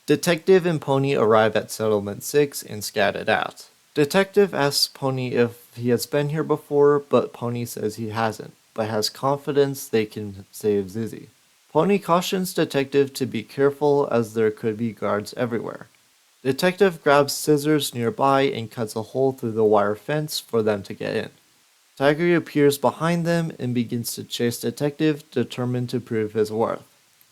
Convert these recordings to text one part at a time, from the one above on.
Detective and Pony arrive at Settlement 6 and scat it out. Detective asks Pony if he has been here before, but Pony says he hasn't, but has confidence they can save Zizzy. Pony cautions Detective to be careful as there could be guards everywhere. Detective grabs scissors nearby and cuts a hole through the wire fence for them to get in. Tiger appears behind them and begins to chase Detective, determined to prove his worth.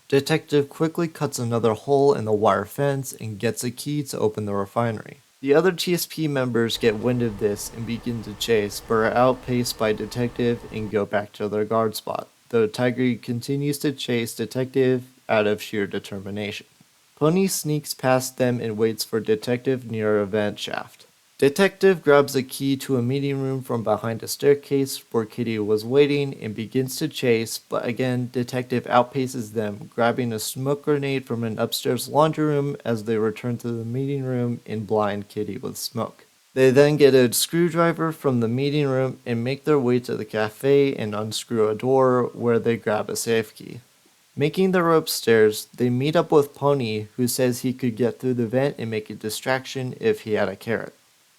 Detective quickly cuts another hole in the wire fence and gets a key to open the refinery. The other TSP members get wind of this and begin to chase, but are outpaced by Detective and go back to their guard spot, though Tiger continues to chase Detective out of sheer determination. Pony sneaks past them and waits for Detective near a vent shaft. Detective grabs a key to a meeting room from behind a staircase where Kitty was waiting and begins to chase, but again, Detective outpaces them, grabbing a smoke grenade from an upstairs laundry room as they return to the meeting room and blind Kitty with smoke. They then get a screwdriver from the meeting room and make their way to the cafe and unscrew a door where they grab a safe key. Making their way upstairs, they meet up with Pony, who says he could get through the vent and make a distraction if he had a carrot.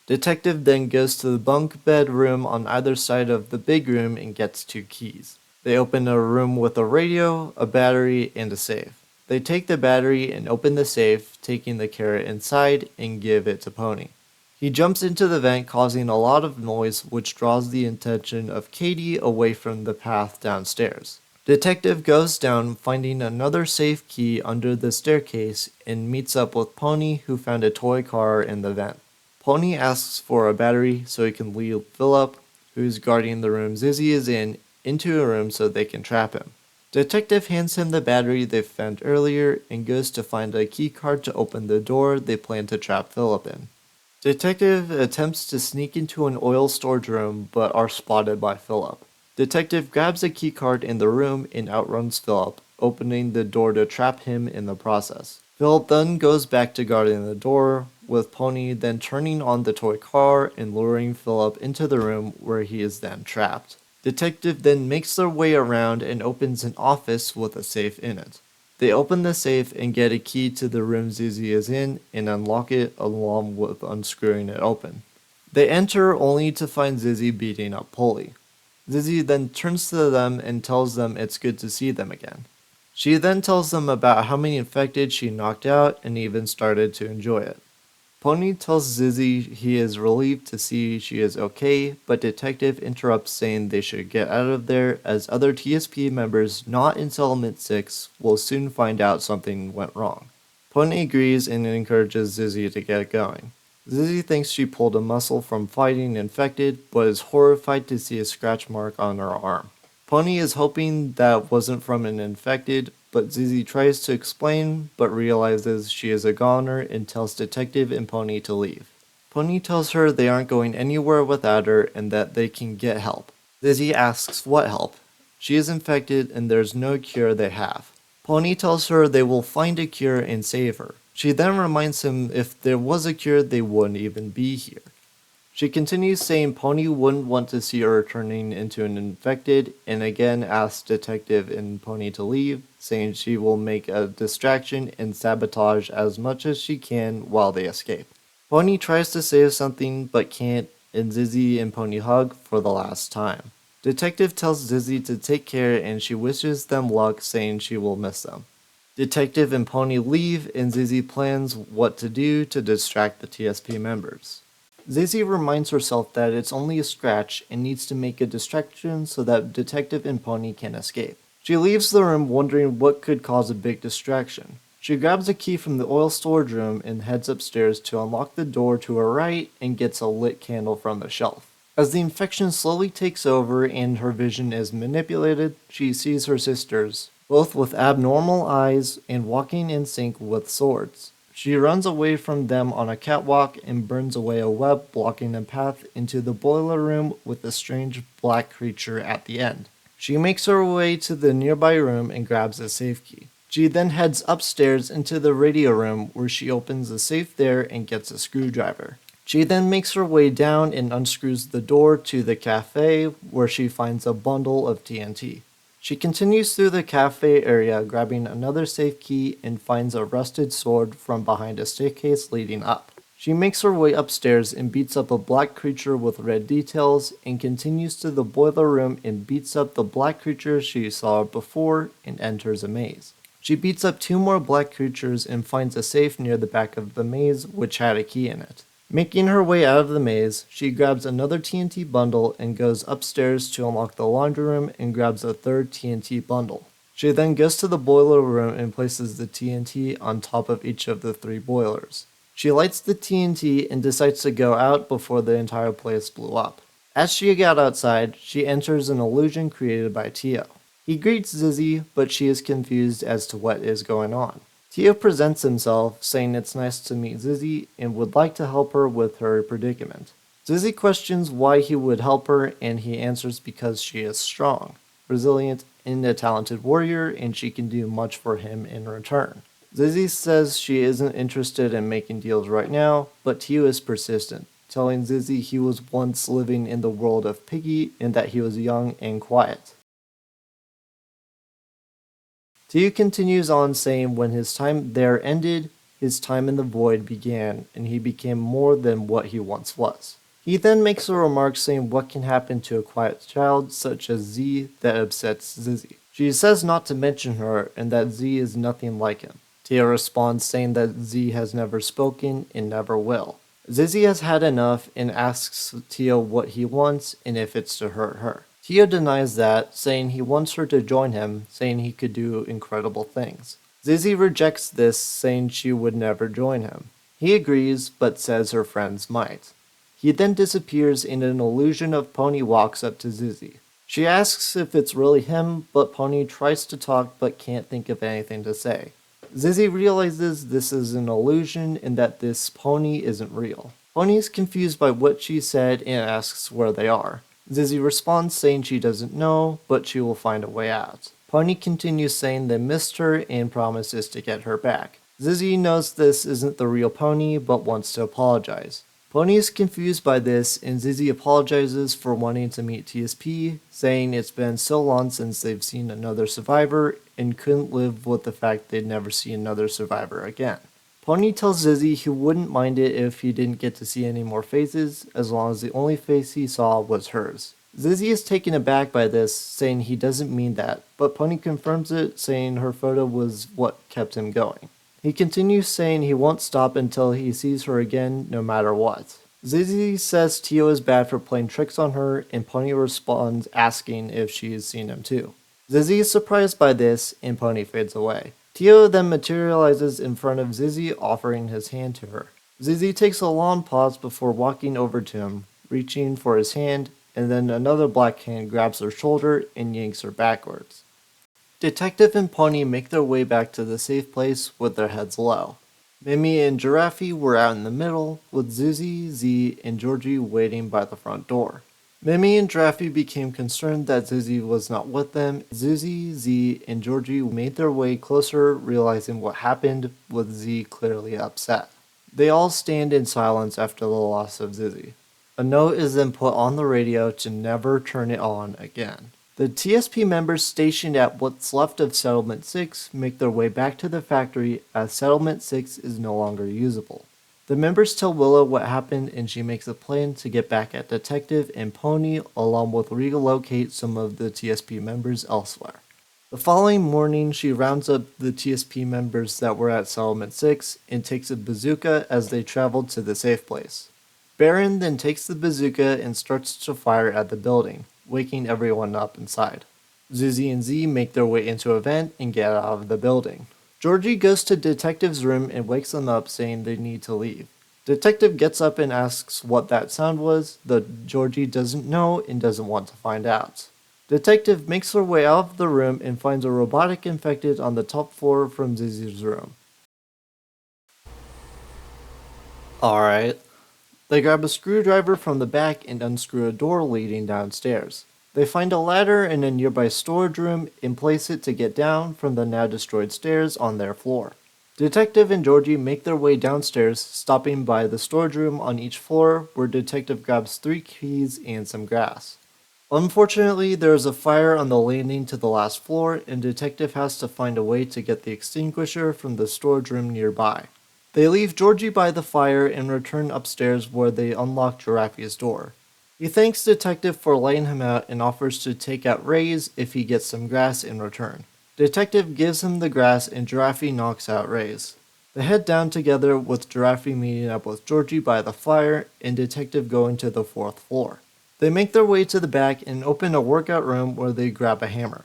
Detective then goes to the bunk bed room on either side of the big room and gets 2 keys. They open a room with a radio, a battery, and a safe. They take the battery and open the safe, taking the carrot inside and give it to Pony. He jumps into the vent, causing a lot of noise, which draws the attention of Katie away from the path downstairs. Detective goes down, finding another safe key under the staircase, and meets up with Pony, who found a toy car in the vent. Pony asks for a battery so he can lead Philip, who's guarding the room Zizzy is in, into a room so they can trap him. Detective hands him the battery they found earlier and goes to find a key card to open the door they plan to trap Philip in. Detective attempts to sneak into an oil storage room but are spotted by Philip. Detective grabs a key card in the room and outruns Philip, opening the door to trap him in the process. Philip then goes back to guarding the door, with Pony then turning on the toy car and luring Philip into the room where he is then trapped. Detective then makes their way around and opens an office with a safe in it. They open the safe and get a key to the room Zizzy is in and unlock it along with unscrewing it open. They enter only to find Zizzy beating up Polly. Zizzy then turns to them and tells them it's good to see them again. She then tells them about how many infected she knocked out and even started to enjoy it. Pony tells Zizzy he is relieved to see she is okay, but Detective interrupts saying they should get out of there as other TSP members not in Settlement 6 will soon find out something went wrong. Pony agrees and encourages Zizzy to get going. Zizzy thinks she pulled a muscle from fighting infected, but is horrified to see a scratch mark on her arm. Pony is hoping that wasn't from an infected, but Zizzy tries to explain, but realizes she is a goner and tells Detective and Pony to leave. Pony tells her they aren't going anywhere without her and that they can get help. Zizzy asks what help. She is infected and there's no cure they have. Pony tells her they will find a cure and save her. She then reminds him if there was a cure they wouldn't even be here. She continues saying Pony wouldn't want to see her turning into an infected, and again asks Detective and Pony to leave, saying she will make a distraction and sabotage as much as she can while they escape. Pony tries to say something but can't, and Zizzy and Pony hug for the last time. Detective tells Zizzy to take care and she wishes them luck, saying she will miss them. Detective and Pony leave, and Zizzy plans what to do to distract the TSP members. Zizzy reminds herself that it's only a scratch and needs to make a distraction so that Detective and Pony can escape. She leaves the room wondering what could cause a big distraction. She grabs a key from the oil storage room and heads upstairs to unlock the door to her right and gets a lit candle from the shelf. As the infection slowly takes over and her vision is manipulated, she sees her sisters, both with abnormal eyes and walking in sync with swords. She runs away from them on a catwalk and burns away a web blocking a path into the boiler room with a strange black creature at the end. She makes her way to the nearby room and grabs a safe key. She then heads upstairs into the radio room where she opens the safe there and gets a screwdriver. She then makes her way down and unscrews the door to the cafe where she finds a bundle of TNT. She continues through the cafe area, grabbing another safe key and finds a rusted sword from behind a staircase leading up. She makes her way upstairs and beats up a black creature with red details and continues to the boiler room and beats up the black creature she saw before and enters a maze. She beats up two more black creatures and finds a safe near the back of the maze which had a key in it. Making her way out of the maze, she grabs another TNT bundle and goes upstairs to unlock the laundry room and grabs a third TNT bundle. She then goes to the boiler room and places the TNT on top of each of the three boilers. She lights the TNT and decides to go out before the entire place blew up. As she got outside, she enters an illusion created by Tio. He greets Zizzy, but she is confused as to what is going on. Tio presents himself, saying it's nice to meet Zizzy and would like to help her with her predicament. Zizzy questions why he would help her, and he answers because she is strong, resilient, and a talented warrior, and she can do much for him in return. Zizzy says she isn't interested in making deals right now, but Tio is persistent, telling Zizzy he was once living in the world of Piggy and that he was young and quiet. Tio continues on saying when his time there ended, his time in the void began, and he became more than what he once was. He then makes a remark saying what can happen to a quiet child such as Z that upsets Zizzy. She says not to mention her and that Z is nothing like him. Tio responds saying that Z has never spoken and never will. Zizzy has had enough and asks Tio what he wants and if it's to hurt her. Tio denies that, saying he wants her to join him, saying he could do incredible things. Zizzy rejects this, saying she would never join him. He agrees, but says her friends might. He then disappears and an illusion of Pony walks up to Zizzy. She asks if it's really him, but Pony tries to talk but can't think of anything to say. Zizzy realizes this is an illusion and that this pony isn't real. Pony is confused by what she said and asks where they are. Zizzy responds saying she doesn't know, but she will find a way out. Pony continues saying they missed her and promises to get her back. Zizzy knows this isn't the real Pony, but wants to apologize. Pony is confused by this, and Zizzy apologizes for wanting to meet TSP, saying it's been so long since they've seen another survivor and couldn't live with the fact they'd never see another survivor again. Pony tells Zizzy he wouldn't mind it if he didn't get to see any more faces, as long as the only face he saw was hers. Zizzy is taken aback by this, saying he doesn't mean that, but Pony confirms it, saying her photo was what kept him going. He continues saying he won't stop until he sees her again, no matter what. Zizzy says Tio is bad for playing tricks on her, and Pony responds asking if she has seen him too. Zizzy is surprised by this, and Pony fades away. Tio then materializes in front of Zizzy, offering his hand to her. Zizzy takes a long pause before walking over to him, reaching for his hand, and then another black hand grabs her shoulder and yanks her backwards. Detective and Pony make their way back to the safe place with their heads low. Mimi and Giraffe were out in the middle, with Zizzy, Z, and Georgie waiting by the front door. Mimi and Giraffe became concerned that Zizzy was not with them. Zizzy, Z, and Georgie made their way closer, realizing what happened, with Z clearly upset. They all stand in silence after the loss of Zizzy. A note is then put on the radio to never turn it on again. The TSP members stationed at what's left of Settlement 6 make their way back to the factory as Settlement 6 is no longer usable. The members tell Willow what happened and she makes a plan to get back at Detective and Pony along with relocate some of the TSP members elsewhere. The following morning she rounds up the TSP members that were at Settlement 6 and takes a bazooka as they travel to the safe place. Baron then takes the bazooka and starts to fire at the building, waking everyone up inside. Zizzy and Z make their way into a vent and get out of the building. Georgie goes to Detective's room and wakes them up saying they need to leave. Detective gets up and asks what that sound was, though Georgie doesn't know and doesn't want to find out. Detective makes her way out of the room and finds a robotic infected on the top floor from Zizzy's room. Alright. They grab a screwdriver from the back and unscrew a door leading downstairs. They find a ladder in a nearby storage room and place it to get down from the now destroyed stairs on their floor. Detective and Georgie make their way downstairs, stopping by the storage room on each floor where Detective grabs 3 keys and some grass. Unfortunately, there is a fire on the landing to the last floor, and Detective has to find a way to get the extinguisher from the storage room nearby. They leave Georgie by the fire and return upstairs where they unlock Giraffe's door. He thanks Detective for letting him out and offers to take out Ray's if he gets some grass in return. Detective gives him the grass and Giraffe knocks out Ray's. They head down together with Giraffe meeting up with Georgie by the fire and Detective going to the 4th floor. They make their way to the back and open a workout room where they grab a hammer.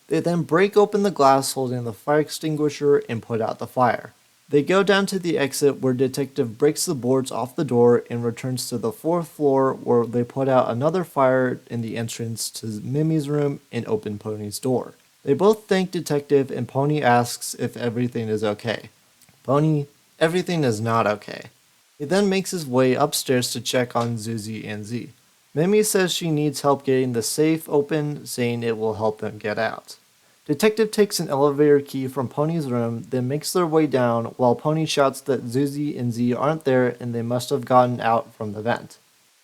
They then break open the glass holding the fire extinguisher and put out the fire. They go down to the exit where Detective breaks the boards off the door and returns to the 4th floor where they put out another fire in the entrance to Mimi's room and open Pony's door. They both thank Detective and Pony asks if everything is okay. Pony, everything is not okay. He then makes his way upstairs to check on Zuzi and Z. Mimi says she needs help getting the safe open, saying it will help them get out. Detective takes an elevator key from Pony's room, then makes their way down while Pony shouts that Zuzi and Z aren't there and they must have gotten out from the vent.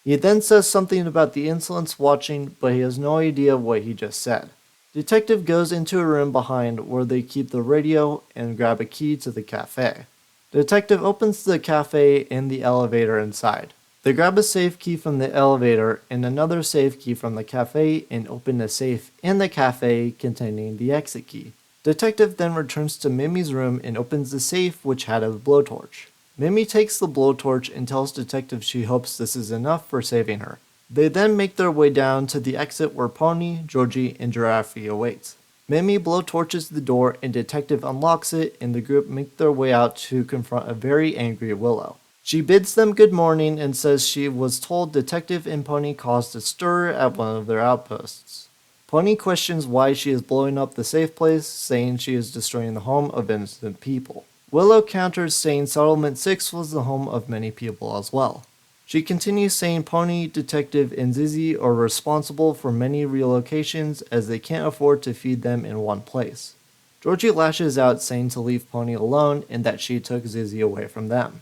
He then says something about the insolence watching, but he has no idea what he just said. Detective goes into a room behind where they keep the radio and grab a key to the cafe. Detective opens the cafe and the elevator inside. They grab a safe key from the elevator and another safe key from the cafe and open a safe in the cafe containing the exit key. Detective then returns to Mimi's room and opens the safe which had a blowtorch. Mimi takes the blowtorch and tells Detective she hopes this is enough for saving her. They then make their way down to the exit where Pony, Georgie, and Giraffe await. Mimi blowtorches the door and Detective unlocks it and the group make their way out to confront a very angry Willow. She bids them good morning and says she was told Detective and Pony caused a stir at one of their outposts. Pony questions why she is blowing up the safe place, saying she is destroying the home of innocent people. Willow counters saying Settlement 6 was the home of many people as well. She continues saying Pony, Detective, and Zizzy are responsible for many relocations as they can't afford to feed them in one place. Georgie lashes out saying to leave Pony alone and that she took Zizzy away from them.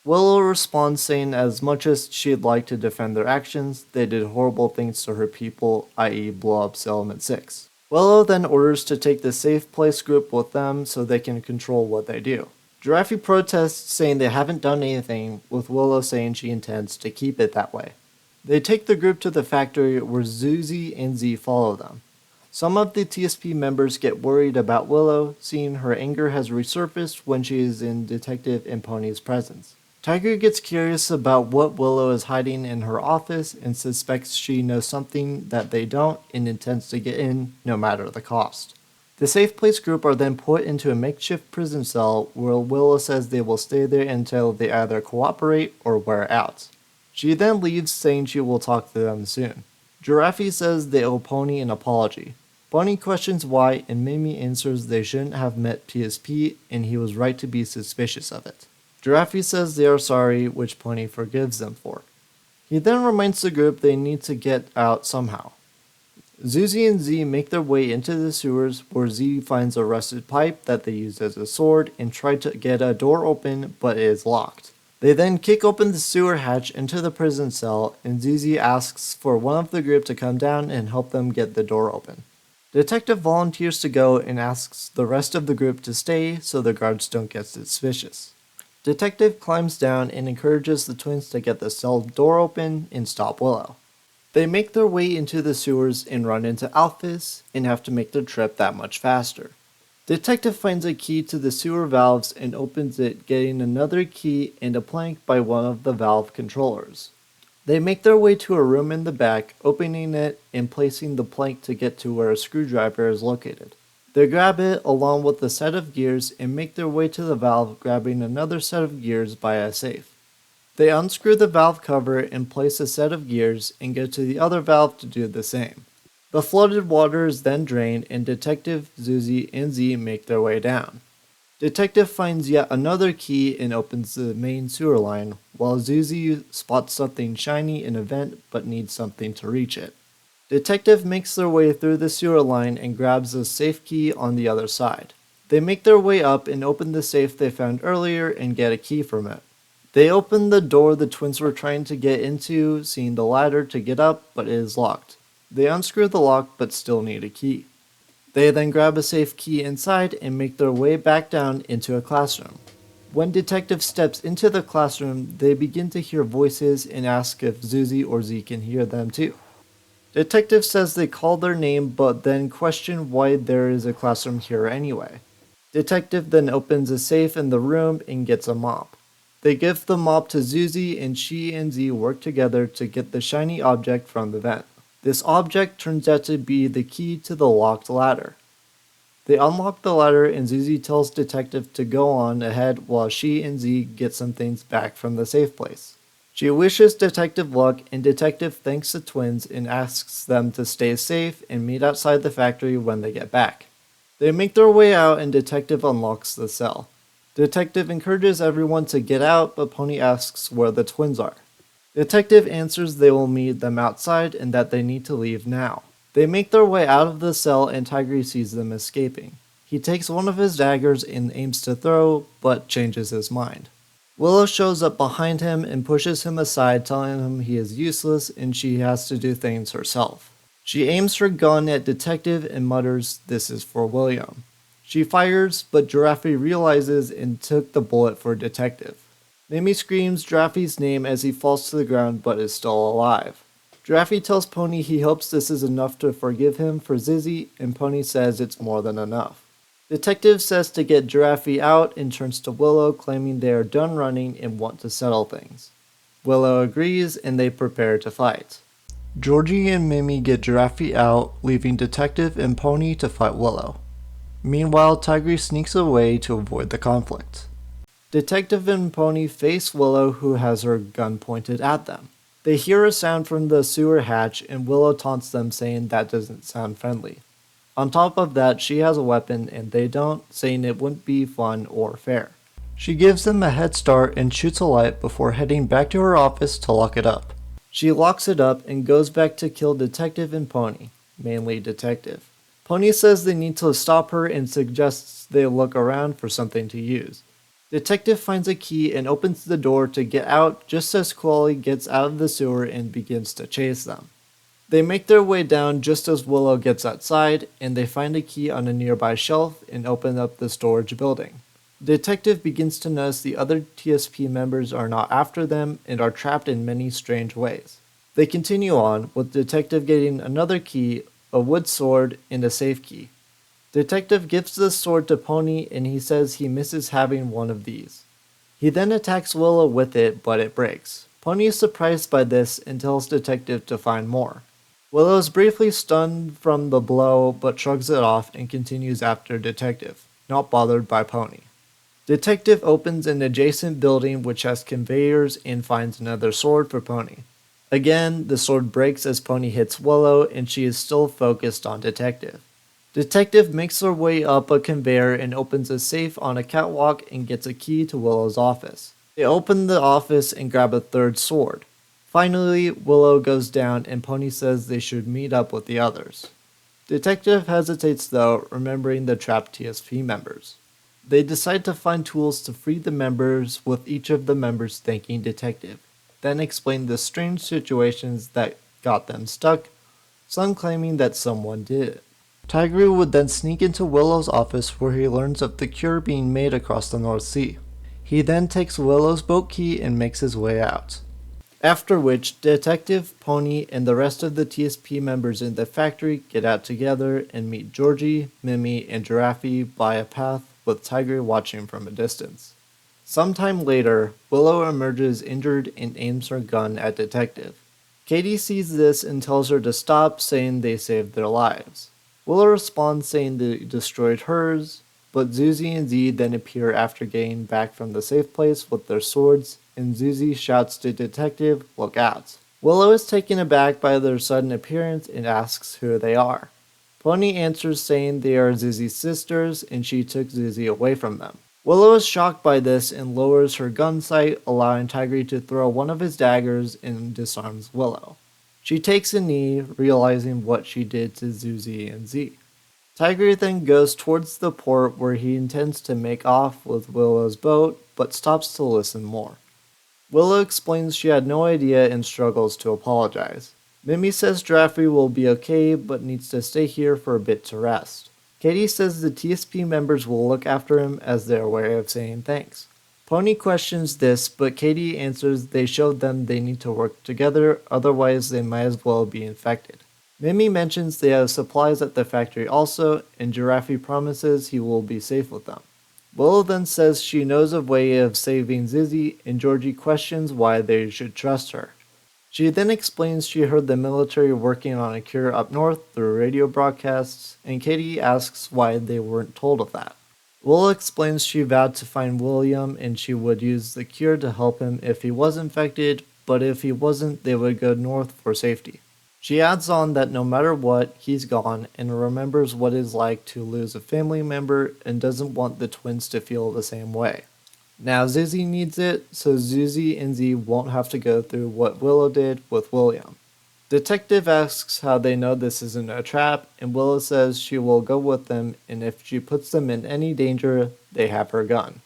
Willow responds saying as much as she'd like to defend their actions, they did horrible things to her people, i.e. blow up Settlement 6. Willow then orders to take the safe place group with them so they can control what they do. Giraffe protests saying they haven't done anything, with Willow saying she intends to keep it that way. They take the group to the factory where Zuzi and Z follow them. Some of the TSP members get worried about Willow, seeing her anger has resurfaced when she is in Detective and Pony's presence. Tiger gets curious about what Willow is hiding in her office and suspects she knows something that they don't and intends to get in no matter the cost. The Safe Place group are then put into a makeshift prison cell where Willow says they will stay there until they either cooperate or wear out. She then leaves saying she will talk to them soon. Giraffe says they owe Pony an apology. Pony questions why and Mimi answers they shouldn't have met TSP and he was right to be suspicious of it. Giraffe says they are sorry, which Pony forgives them for. He then reminds the group they need to get out somehow. Zuzi and Z make their way into the sewers where Z finds a rusted pipe that they use as a sword and try to get a door open but it is locked. They then kick open the sewer hatch into the prison cell and ZZ asks for one of the group to come down and help them get the door open. Detective volunteers to go and asks the rest of the group to stay so the guards don't get suspicious. Detective climbs down and encourages the twins to get the cell door open and stop Willow. They make their way into the sewers and run into Alphys and have to make their trip that much faster. Detective finds a key to the sewer valves and opens it, getting another key and a plank by one of the valve controllers. They make their way to a room in the back, opening it and placing the plank to get to where a screwdriver is located. They grab it along with a set of gears and make their way to the valve, grabbing another set of gears by a safe. They unscrew the valve cover and place a set of gears and go to the other valve to do the same. The flooded water is then drained and Detective, Zuzi, and Z make their way down. Detective finds yet another key and opens the main sewer line, while Zuzi spots something shiny in a vent but needs something to reach it. Detective makes their way through the sewer line and grabs a safe key on the other side. They make their way up and open the safe they found earlier and get a key from it. They open the door the twins were trying to get into, seeing the ladder to get up, but it is locked. They unscrew the lock but still need a key. They then grab a safe key inside and make their way back down into a classroom. When Detective steps into the classroom, they begin to hear voices and ask if Zuzi or Z can hear them too. Detective says they call their name but then question why there is a classroom here anyway. Detective then opens a safe in the room and gets a mop. They give the mop to Zuzi and she and Z work together to get the shiny object from the vent. This object turns out to be the key to the locked ladder. They unlock the ladder and Zuzi tells Detective to go on ahead while she and Z get some things back from the safe place. She wishes Detective luck and Detective thanks the twins and asks them to stay safe and meet outside the factory when they get back. They make their way out and Detective unlocks the cell. Detective encourages everyone to get out, but Pony asks where the twins are. Detective answers they will meet them outside and that they need to leave now. They make their way out of the cell and Tigre sees them escaping. He takes one of his daggers and aims to throw, but changes his mind. Willow shows up behind him and pushes him aside, telling him he is useless and she has to do things herself. She aims her gun at Detective and mutters, "This is for William." She fires, but Giraffe realizes and took the bullet for Detective. Mimi screams Giraffe's name as he falls to the ground but is still alive. Giraffe tells Pony he hopes this is enough to forgive him for Zizzy, and Pony says it's more than enough. Detective says to get Giraffe out and turns to Willow, claiming they are done running and want to settle things. Willow agrees and they prepare to fight. Georgie and Mimi get Giraffe out, leaving Detective and Pony to fight Willow. Meanwhile, Tigre sneaks away to avoid the conflict. Detective and Pony face Willow, who has her gun pointed at them. They hear a sound from the sewer hatch and Willow taunts them, saying that doesn't sound friendly. On top of that, she has a weapon and they don't, saying it wouldn't be fun or fair. She gives them a head start and shoots a light before heading back to her office to lock it up. She locks it up and goes back to kill Detective and Pony, mainly Detective. Pony says they need to stop her and suggests they look around for something to use. Detective finds a key and opens the door to get out just as Quilly gets out of the sewer and begins to chase them. They make their way down just as Willow gets outside, and they find a key on a nearby shelf and open up the storage building. Detective begins to notice the other TSP members are not after them and are trapped in many strange ways. They continue on, with Detective getting another key, a wood sword, and a safe key. Detective gives the sword to Pony and he says he misses having one of these. He then attacks Willow with it, but it breaks. Pony is surprised by this and tells Detective to find more. Willow is briefly stunned from the blow, but shrugs it off and continues after Detective, not bothered by Pony. Detective opens an adjacent building which has conveyors and finds another sword for Pony. Again, the sword breaks as Pony hits Willow and she is still focused on Detective. Detective makes her way up a conveyor and opens a safe on a catwalk and gets a key to Willow's office. They open the office and grab a third sword. Finally, Willow goes down and Pony says they should meet up with the others. Detective hesitates though, remembering the trapped TSP members. They decide to find tools to free the members, with each of the members thanking Detective, then explain the strange situations that got them stuck, some claiming that someone did it. Tigre would then sneak into Willow's office where he learns of the cure being made across the North Sea. He then takes Willow's boat key and makes his way out. After which, Detective, Pony, and the rest of the TSP members in the factory get out together and meet Georgie, Mimi, and Giraffe by a path with Tigre watching from a distance. Sometime later, Willow emerges injured and aims her gun at Detective. Katie sees this and tells her to stop, saying they saved their lives. Willow responds saying they destroyed hers, but Zuzi and Z then appear after getting back from the safe place with their swords, and Zuzi shouts to Detective, "Look out." Willow is taken aback by their sudden appearance and asks who they are. Pony answers saying they are Zuzi's sisters and she took Zuzi away from them. Willow is shocked by this and lowers her gun sight, allowing Tigre to throw one of his daggers and disarms Willow. She takes a knee, realizing what she did to Zuzi and Z. Tigre then goes towards the port where he intends to make off with Willow's boat, but stops to listen more. Willow explains she had no idea and struggles to apologize. Mimi says Draffy will be okay but needs to stay here for a bit to rest. Katie says the TSP members will look after him as their way of saying thanks. Pony questions this, but Katie answers they showed them they need to work together, otherwise they might as well be infected. Mimi mentions they have supplies at the factory also, and Giraffe promises he will be safe with them. Willow then says she knows a way of saving Zizzy, and Georgie questions why they should trust her. She then explains she heard the military working on a cure up north through radio broadcasts, and Katie asks why they weren't told of that. Willow explains she vowed to find William and she would use the cure to help him if he was infected, but if he wasn't, they would go north for safety. She adds on that no matter what, he's gone and remembers what it's like to lose a family member and doesn't want the twins to feel the same way. Now Zizzy needs it, so Zizzy and Z won't have to go through what Willow did with William. Detective asks how they know this isn't a trap, and Willow says she will go with them, and if she puts them in any danger, they have her gun.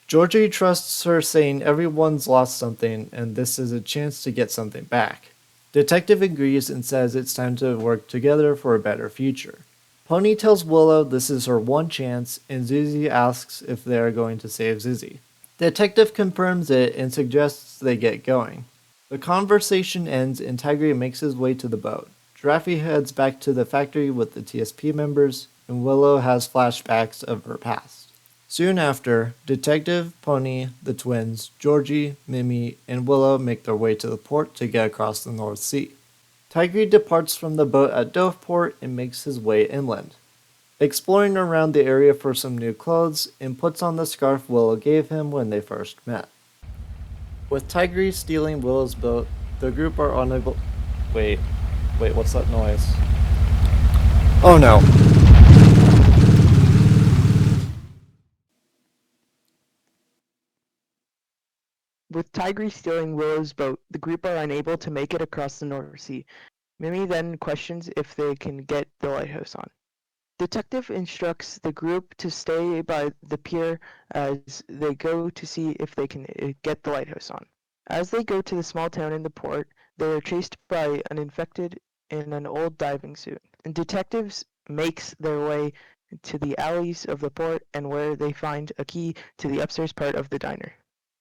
Georgie trusts her, saying everyone's lost something, and this is a chance to get something back. Detective agrees and says it's time to work together for a better future. Pony tells Willow this is her one chance, and Zizzy asks if they are going to save Zizzy. Detective confirms it and suggests they get going. The conversation ends and Tigray makes his way to the boat. Draffy heads back to the factory with the TSP members, and Willow has flashbacks of her past. Soon after, Detective, Pony, the twins, Georgie, Mimi, and Willow make their way to the port to get across the North Sea. Tigray departs from the boat at Doveport and makes his way inland, exploring around the area for some new clothes, and puts on the scarf Willow gave him when they first met. With Tigray stealing Willow's boat, the group are unable. Wait, what's that noise? Oh no! With Tigris stealing Willow's boat, the group are unable to make it across the North Sea. Mimi then questions if they can get the lighthouse on. Detective instructs the group to stay by the pier as they go to see if they can get the lighthouse on. As they go to the small town in the port, they are chased by an infected in an old diving suit. And detectives makes their way to the alleys of the port and where they find a key to the upstairs part of the diner.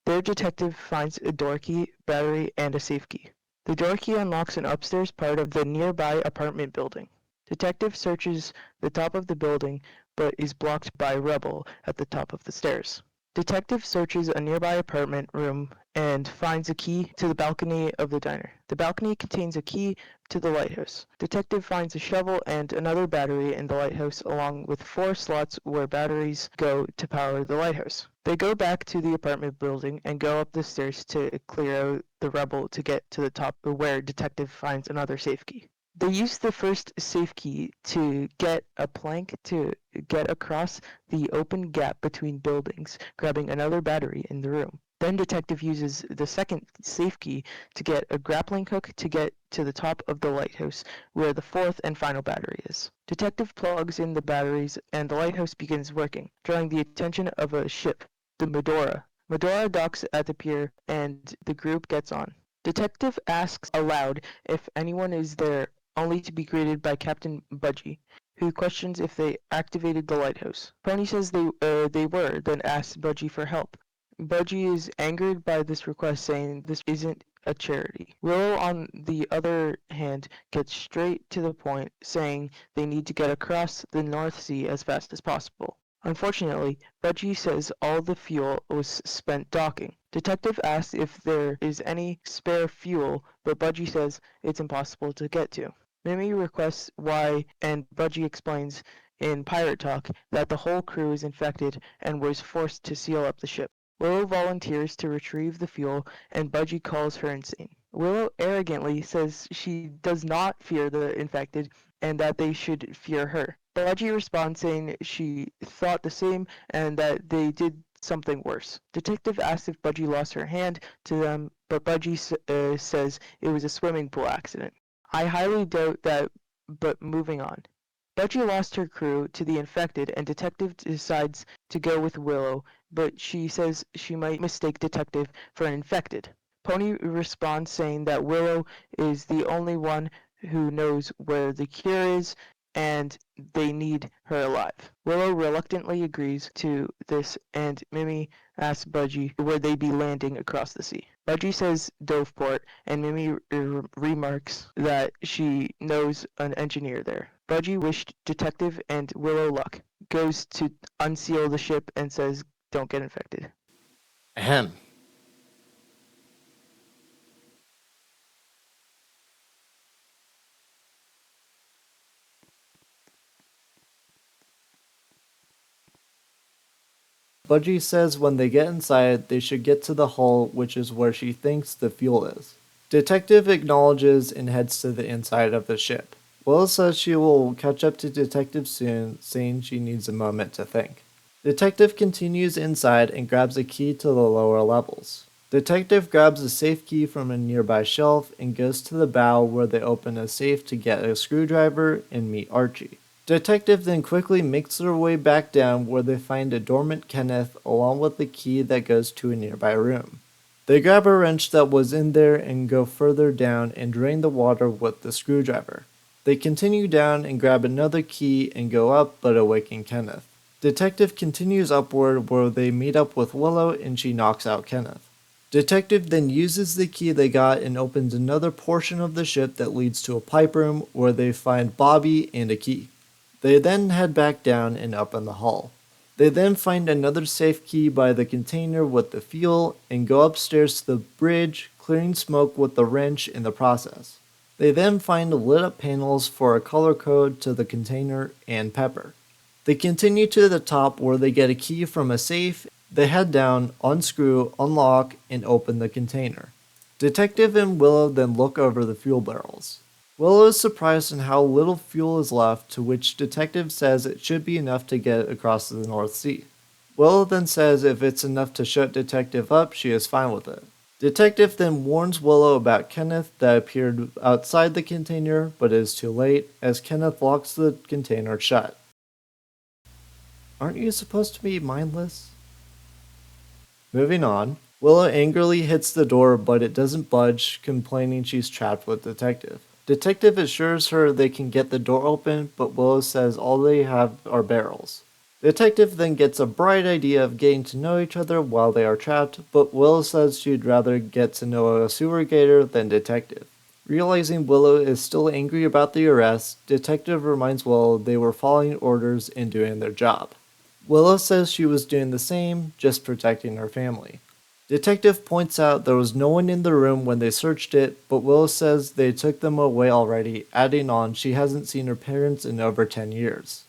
Their detective finds a door key, battery, and a safe key. The door key unlocks an upstairs part of the nearby apartment building. Detective searches the top of the building, but is blocked by rubble at the top of the stairs. Detective searches a nearby apartment room and finds a key to the balcony of the diner. The balcony contains a key to the lighthouse. Detective finds a shovel and another battery in the lighthouse along with 4 slots where batteries go to power the lighthouse. They go back to the apartment building and go up the stairs to clear out the rubble to get to the top where Detective finds another safe key. They use the first safe key to get a plank to get across the open gap between buildings, grabbing another battery in the room. Then Detective uses the second safe key to get a grappling hook to get to the top of the lighthouse where the fourth and final battery is. Detective plugs in the batteries and the lighthouse begins working, drawing the attention of a ship, the Medora. Medora docks at the pier and the group gets on. Detective asks aloud if anyone is there, only to be greeted by Captain Budgie, who questions if they activated the lighthouse. Pony says they were, then asks Budgie for help. Budgie is angered by this request, saying this isn't a charity. Willow, on the other hand, gets straight to the point, saying they need to get across the North Sea as fast as possible. Unfortunately, Budgie says all the fuel was spent docking. Detective asks if there is any spare fuel, but Budgie says it's impossible to get to. Mimi requests why, and Budgie explains in pirate talk that the whole crew is infected and was forced to seal up the ship. Willow volunteers to retrieve the fuel, and Budgie calls her insane. Willow arrogantly says she does not fear the infected and that they should fear her. Budgie responds saying she thought the same and that they did something worse. Detective asks if Budgie lost her hand to them, but Budgie says it was a swimming pool accident. I highly doubt that, but moving on. Budgie lost her crew to the infected and Detective decides to go with Willow, but she says she might mistake Detective for an infected. Pony responds saying that Willow is the only one who knows where the cure is, and they need her alive. Willow reluctantly agrees to this, and Mimi asks Budgie where they'd be landing across the sea. Budgie says Doveport, and Mimi remarks that she knows an engineer there. Budgie wished Detective and Willow luck, goes to unseal the ship, and says, "Don't get infected." Ahem. Budgie says when they get inside, they should get to the hull, which is where she thinks the fuel is. Detective acknowledges and heads to the inside of the ship. Willow says she will catch up to Detective soon, saying she needs a moment to think. Detective continues inside and grabs a key to the lower levels. Detective grabs a safe key from a nearby shelf and goes to the bow where they open a safe to get a screwdriver and meet Archie. Detective then quickly makes their way back down where they find a dormant Kenneth along with the key that goes to a nearby room. They grab a wrench that was in there and go further down and drain the water with the screwdriver. They continue down and grab another key and go up but awaken Kenneth. Detective continues upward where they meet up with Willow and she knocks out Kenneth. Detective then uses the key they got and opens another portion of the ship that leads to a pipe room where they find Bobby and a key. They then head back down and up in the hull. They then find another safe key by the container with the fuel and go upstairs to the bridge, clearing smoke with the wrench in the process. They then find lit up panels for a color code to the container and Pepper. They continue to the top where they get a key from a safe. They head down, unscrew, unlock, and open the container. Detective and Willow then look over the fuel barrels. Willow is surprised in how little fuel is left, to which Detective says it should be enough to get across to the North Sea. Willow then says if it's enough to shut Detective up, she is fine with it. Detective then warns Willow about Kenneth that appeared outside the container, but it is too late, as Kenneth locks the container shut. Aren't you supposed to be mindless? Moving on, Willow angrily hits the door, but it doesn't budge, complaining she's trapped with Detective. Detective assures her they can get the door open, but Willow says all they have are barrels. Detective then gets a bright idea of getting to know each other while they are trapped, but Willow says she'd rather get to know a sewer gator than Detective. Realizing Willow is still angry about the arrest, Detective reminds Willow they were following orders and doing their job. Willow says she was doing the same, just protecting her family. Detective points out there was no one in the room when they searched it, but Willow says they took them away already, adding on she hasn't seen her parents in over 10 years.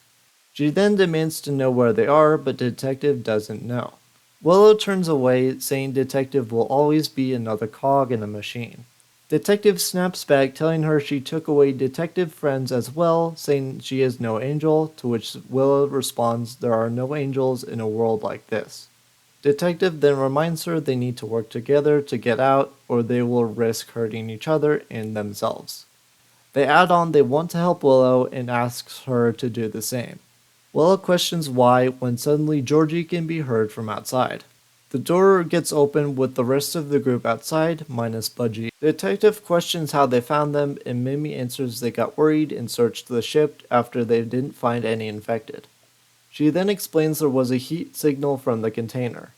She then demands to know where they are, but Detective doesn't know. Willow turns away, saying Detective will always be another cog in a machine. Detective snaps back, telling her she took away Detective friends as well, saying she is no angel, to which Willow responds there are no angels in a world like this. Detective then reminds her they need to work together to get out, or they will risk hurting each other and themselves. They add on they want to help Willow and asks her to do the same. Willow questions why when suddenly Georgie can be heard from outside. The door gets open with the rest of the group outside, minus Budgie. Detective questions how they found them, and Mimi answers they got worried and searched the ship after they didn't find any infected. She then explains there was a heat signal from the container.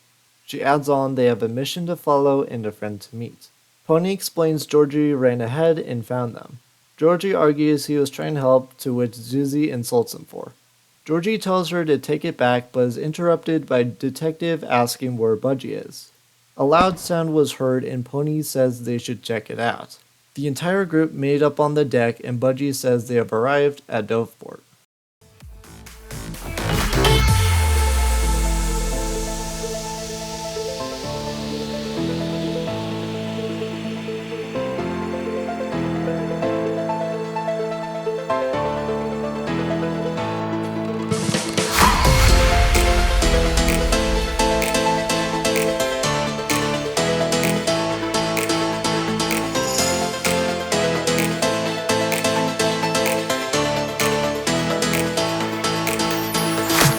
She adds on they have a mission to follow and a friend to meet. Pony explains Georgie ran ahead and found them. Georgie argues he was trying to help, to which Zuzi insults him for. Georgie tells her to take it back, but is interrupted by Detective asking where Budgie is. A loud sound was heard, and Pony says they should check it out. The entire group made up on the deck, and Budgie says they have arrived at Doveport.